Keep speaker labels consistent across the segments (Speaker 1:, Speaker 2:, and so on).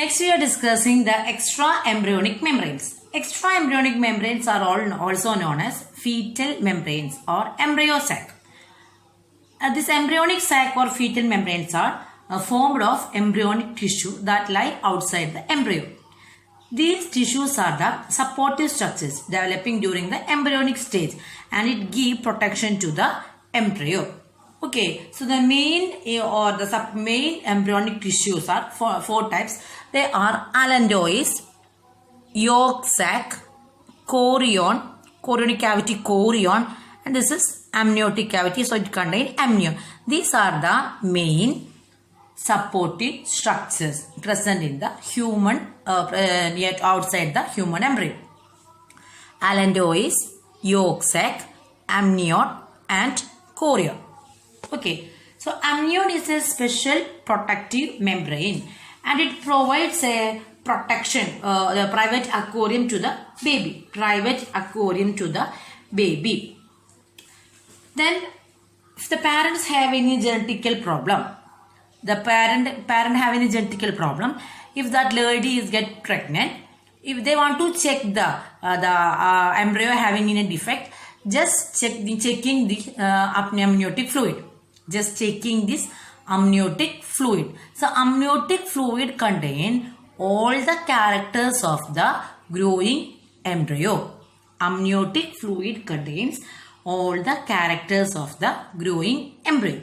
Speaker 1: Next we are discussing the extra-embryonic membranes. Extra-embryonic membranes are also known as fetal membranes or embryo sac. This embryonic sac or fetal membranes are formed of embryonic tissue that lie outside the embryo. These tissues are the supportive structures developing during the embryonic stage and it gives protection to the embryo. Okay, so the main main embryonic tissues are four types. They are allantois, yolk sac, chorion, chorionic cavity chorion, and this is amniotic cavity, so it contains amnion. These are the main supportive structures present in the human yet outside the human embryo. Allantois, yolk sac, amnion, and chorion. Okay, so amnion is a special protective membrane and it provides a protection, the private aquarium to the baby. Private aquarium to the baby. Then, if the parents have any genetical problem, the parent have any genetical problem, if that lady is get pregnant, if they want to check the embryo having any defect, just checking the amniotic fluid. Just checking this amniotic fluid. So amniotic fluid contain all the characters of the growing embryo. Amniotic fluid contains all the characters of the growing embryo.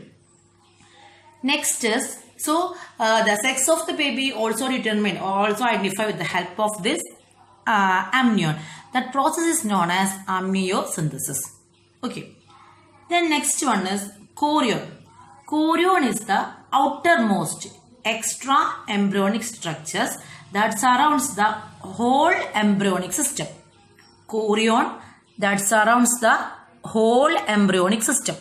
Speaker 1: Next is, the sex of the baby also determined, also identified with the help of this amnion. That process is known as amniocentesis. Okay. Then next one is chorion. Chorion is the outermost extra embryonic structures that surrounds the whole embryonic system. Chorion that surrounds the whole embryonic system.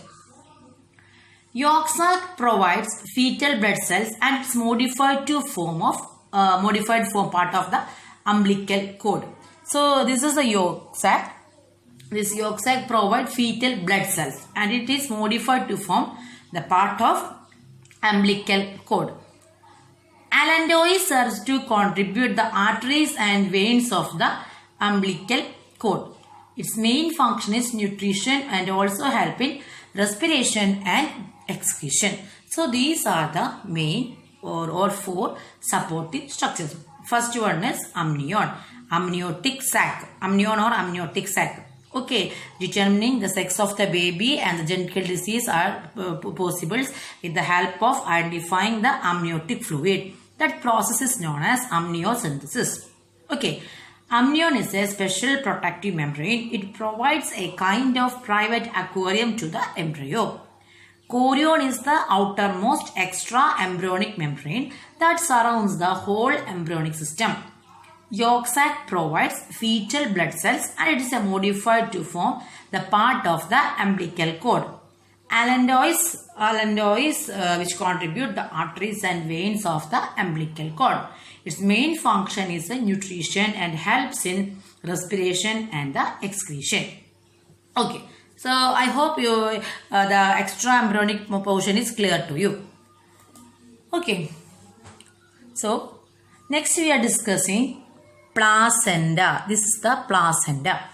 Speaker 1: Yolk sac provides fetal blood cells and it's modified form part of the umbilical cord. So this is the yolk sac. This yolk sac provides fetal blood cells and it is modified to form the part of umbilical cord. Allantois serves to contribute the arteries and veins of the umbilical cord. Its main function is nutrition and also help in respiration and excretion. So these are the main or four supportive structures. First one is amnion, amniotic sac, amnion or amniotic sac. Okay, determining the sex of the baby and the genital disease are possible with the help of identifying the amniotic fluid. That process is known as amniocentesis. Okay, amnion is a special protective membrane. It provides a kind of private aquarium to the embryo. Chorion is the outermost extra embryonic membrane that surrounds the whole embryonic system. Yolk sac provides fetal blood cells and it is modified to form the part of the umbilical cord. Allantois which contribute the arteries and veins of the umbilical cord. Its main function is nutrition and helps in respiration and the excretion. Okay, so I hope the extra embryonic portion is clear to you. Okay, so next we are discussing placenta. This is the placenta.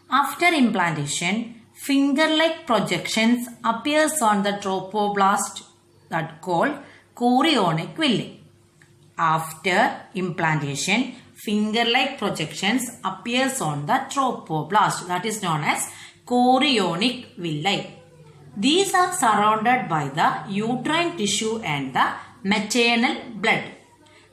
Speaker 1: After implantation, finger-like projections appears on the trophoblast that called chorionic villi. After implantation, finger-like projections appears on the trophoblast that is known as chorionic villi. These are surrounded by the uterine tissue and the maternal blood.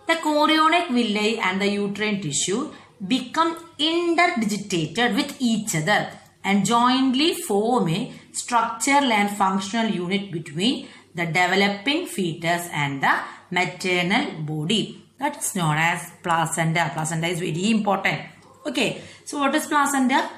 Speaker 1: The chorionic villi and the uterine tissue become interdigitated with each other and jointly form a structural and functional unit between the developing fetus and the maternal body. That is known as placenta. Placenta is very important. Okay, so what is placenta?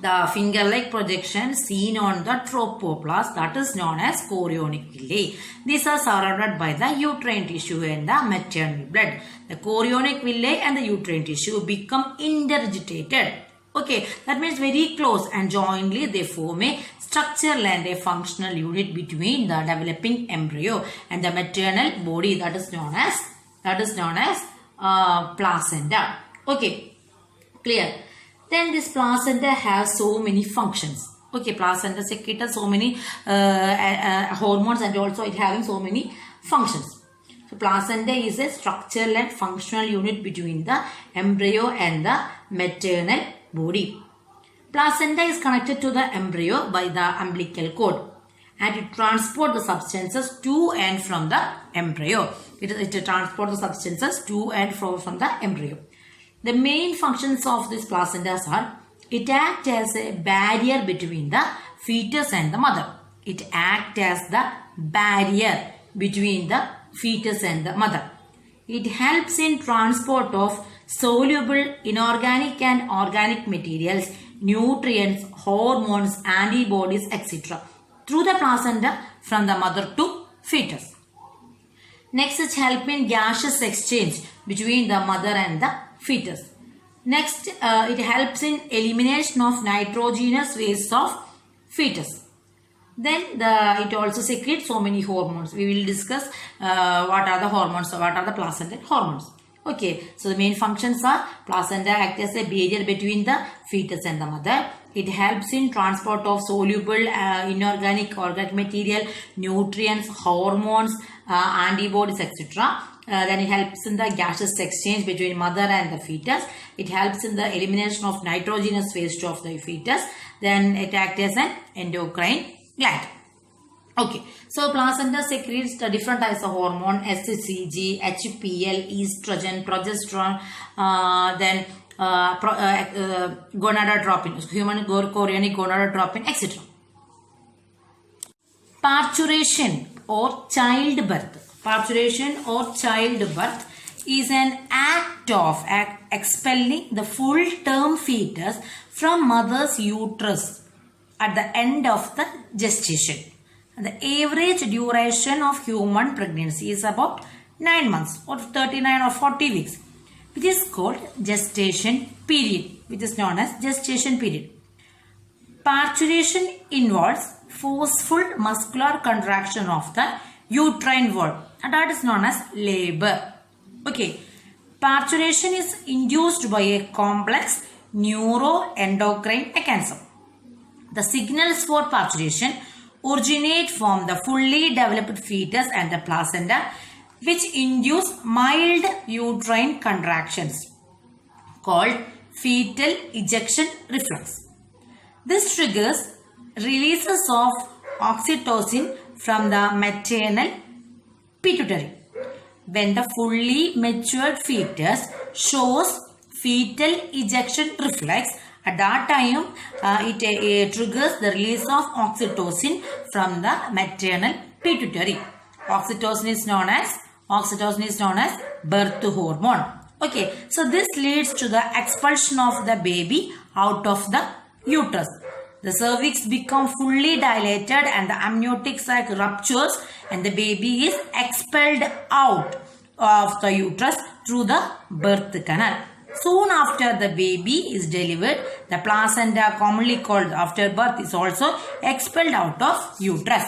Speaker 1: The finger-like projection seen on the trophoblast that is known as chorionic villi. These are surrounded by the uterine tissue and the maternal blood. The chorionic villi and the uterine tissue become interdigitated. Okay, that means very close and jointly they form a structural and a functional unit between the developing embryo and the maternal body that is known as that is known as placenta. Okay, clear. Then this placenta has so many functions. Okay, placenta secretes so many hormones, and also it having so many functions. So placenta is a structural and functional unit between the embryo and the maternal body. Placenta is connected to the embryo by the umbilical cord, and it transports the substances to and from the embryo. It transports the substances to and from the embryo. The main functions of this placenta are: it acts as a barrier between the fetus and the mother. It acts as the barrier between the fetus and the mother. It helps in transport of soluble inorganic and organic materials, nutrients, hormones, antibodies, etc. through the placenta from the mother to fetus. Next, it helps in gaseous exchange between the mother and the fetus. Next, it helps in elimination of nitrogenous waste of fetus. Then it also secretes so many hormones. We will discuss what are the hormones, what are the placental hormones. Okay, so the main functions are: placenta acts as a barrier between the fetus and the mother. It helps in transport of soluble inorganic, organic material, nutrients, hormones, antibodies, etc. Then it helps in the gaseous exchange between mother and the fetus. It helps in the elimination of nitrogenous waste of the fetus. Then it acts as an endocrine gland. Okay, so placenta secretes the different types of hormone: HCG, HPL, estrogen, progesterone, then gonadotropin, human chorionic gonadotropin, etc. Parturition or childbirth. Parturition or childbirth is an act of expelling the full-term fetus from mother's uterus at the end of the gestation. The average duration of human pregnancy is about 9 months or 39 or 40 weeks, which is called gestation period, which is known as gestation period. Parturition involves forceful muscular contraction of the uterine wall, and that is known as labor. Okay, parturition is induced by a complex neuroendocrine mechanism. The signals for parturition originate from the fully developed fetus and the placenta, which induce mild uterine contractions called fetal ejection reflex. This triggers releases of oxytocin from the maternal pituitary. When the fully matured fetus shows fetal ejection reflex, at that time it triggers the release of oxytocin from the maternal pituitary. Oxytocin is known as birth hormone. Okay, so this leads to the expulsion of the baby out of the uterus. The cervix becomes fully dilated and the amniotic sac ruptures and the baby is expelled out of the uterus through the birth canal. Soon after the baby is delivered, the placenta, commonly called afterbirth, is also expelled out of uterus.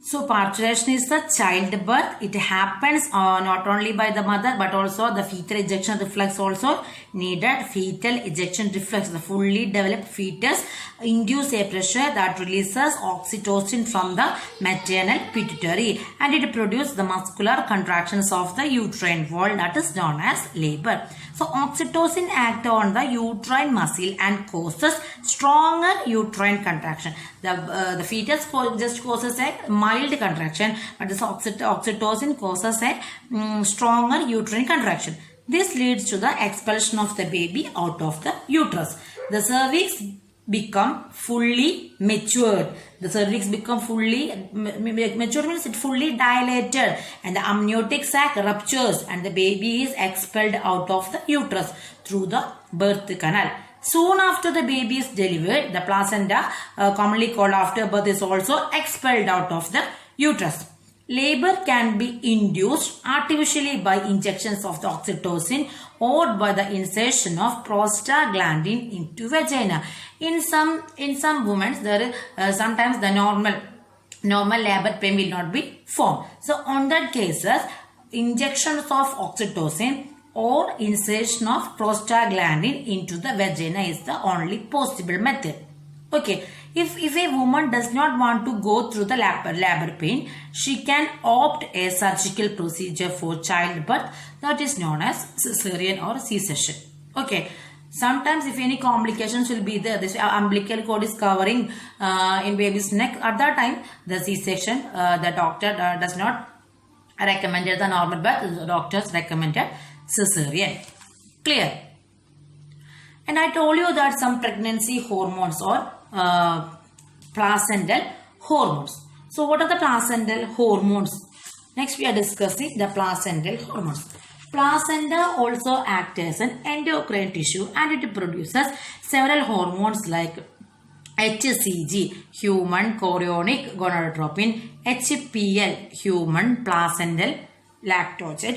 Speaker 1: So parturition is the childbirth. It happens not only by the mother but also the fetal ejection reflex also needed. Fetal ejection reflex, the fully developed fetus induce a pressure that releases oxytocin from the maternal pituitary and it produces the muscular contractions of the uterine wall, that is known as labor. So oxytocin acts on the uterine muscle and causes stronger uterine contraction. The fetus just causes a mild contraction, but this oxytocin causes a stronger uterine contraction. This leads to the expulsion of the baby out of the uterus. The cervix become fully matured. The cervix become fully matured means it fully dilated and the amniotic sac ruptures and the baby is expelled out of the uterus through the birth canal. Soon after the baby is delivered, the placenta, commonly called afterbirth, is also expelled out of the uterus. Labor can be induced artificially by injections of the oxytocin or by the insertion of prostaglandin into vagina. In some women, there is sometimes the normal labor pain will not be formed. So on that cases, injections of oxytocin or insertion of prostaglandin into the vagina is the only possible method. Okay, if a woman does not want to go through the labor pain, she can opt a surgical procedure for childbirth that is known as cesarean or C-section. Okay, sometimes if any complications will be there, this umbilical cord is covering in baby's neck, at that time the C-section, the doctor does not recommend the normal birth, the doctors recommended cesarean. Clear? And I told you that some pregnancy hormones or placental hormones. So what are the placental hormones? Next we are discussing the placental hormones. Placenta also acts as an endocrine tissue and it produces several hormones like HCG, human chorionic gonadotropin, HPL, human placental lactogen,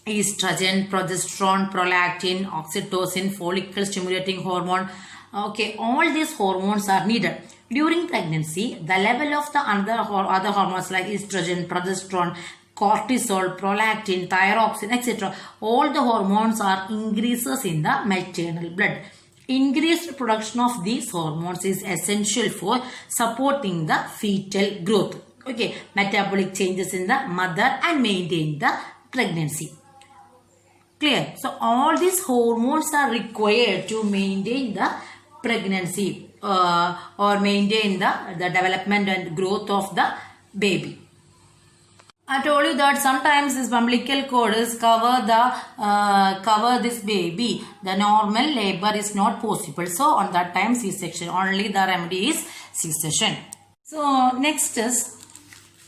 Speaker 1: estrogen, progesterone, prolactin, oxytocin, follicle stimulating hormone. Okay, all these hormones are needed. During pregnancy, the level of the other hormones like estrogen, progesterone, cortisol, prolactin, thyroxine, etc. all the hormones are increases in the maternal blood. Increased production of these hormones is essential for supporting the fetal growth. Okay, metabolic changes in the mother and maintain the pregnancy. Clear? So all these hormones are required to maintain the pregnancy or maintain the development and growth of the baby. I told you that sometimes this umbilical cord is cover this baby. The normal labor is not possible. So on that time C-section. Only the remedy is C-section. So next is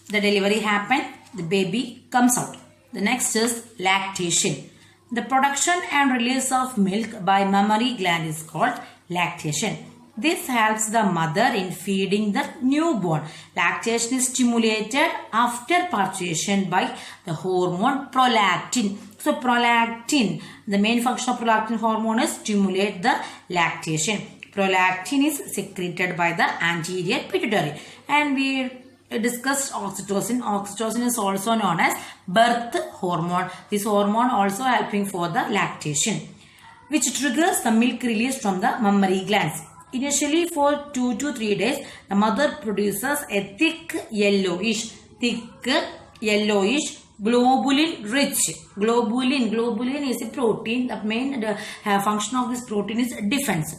Speaker 1: the delivery happened. The baby comes out. The next is lactation. The production and release of milk by mammary gland is called lactation. This helps the mother in feeding the newborn. Lactation is stimulated after parturition by the hormone prolactin. So prolactin, the main function of prolactin hormone is stimulate the lactation. Prolactin is secreted by the anterior pituitary. And we discussed oxytocin. Oxytocin is also known as birth hormone. This hormone also helping for the lactation, which triggers the milk release from the mammary glands. Initially for 2 to 3 days, the mother produces a thick yellowish, globulin rich. Globulin is a protein. The main function of this protein is defense.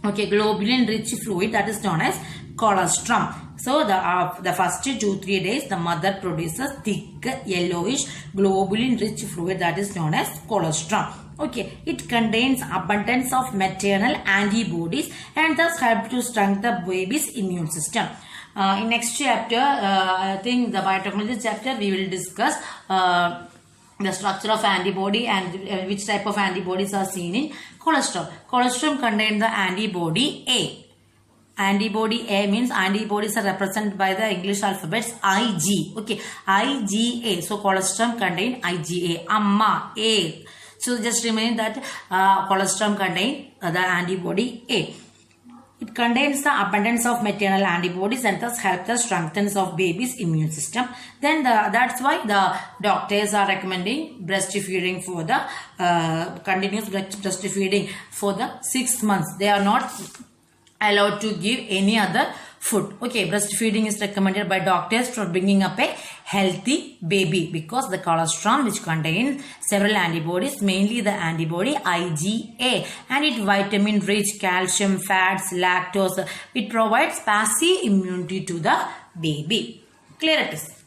Speaker 1: Okay, globulin rich fluid that is known as colostrum. So the first 2-3 days the mother produces thick yellowish globulin rich fluid that is known as colostrum. Okay, it contains abundance of maternal antibodies and thus help to strengthen the baby's immune system. In next chapter, I think the biotechnology chapter, we will discuss the structure of antibody and which type of antibodies are seen in colostrum. Colostrum contains the antibody A. Antibody A means antibodies are represented by the English alphabets Ig. Okay, IgA. So colostrum contain IgA. Amma A. So just remind that colostrum contain the antibody A. It contains the abundance of maternal antibodies and thus help the strengthen of baby's immune system. Then that's why the doctors are recommending breastfeeding for the continuous breastfeeding for the 6 months. They are not allowed to give any other food. Okay, breastfeeding is recommended by doctors for bringing up a healthy baby because the colostrum, which contains several antibodies, mainly the antibody IgA, and it vitamin rich, calcium, fats, lactose. It provides passive immunity to the baby. Clear it is.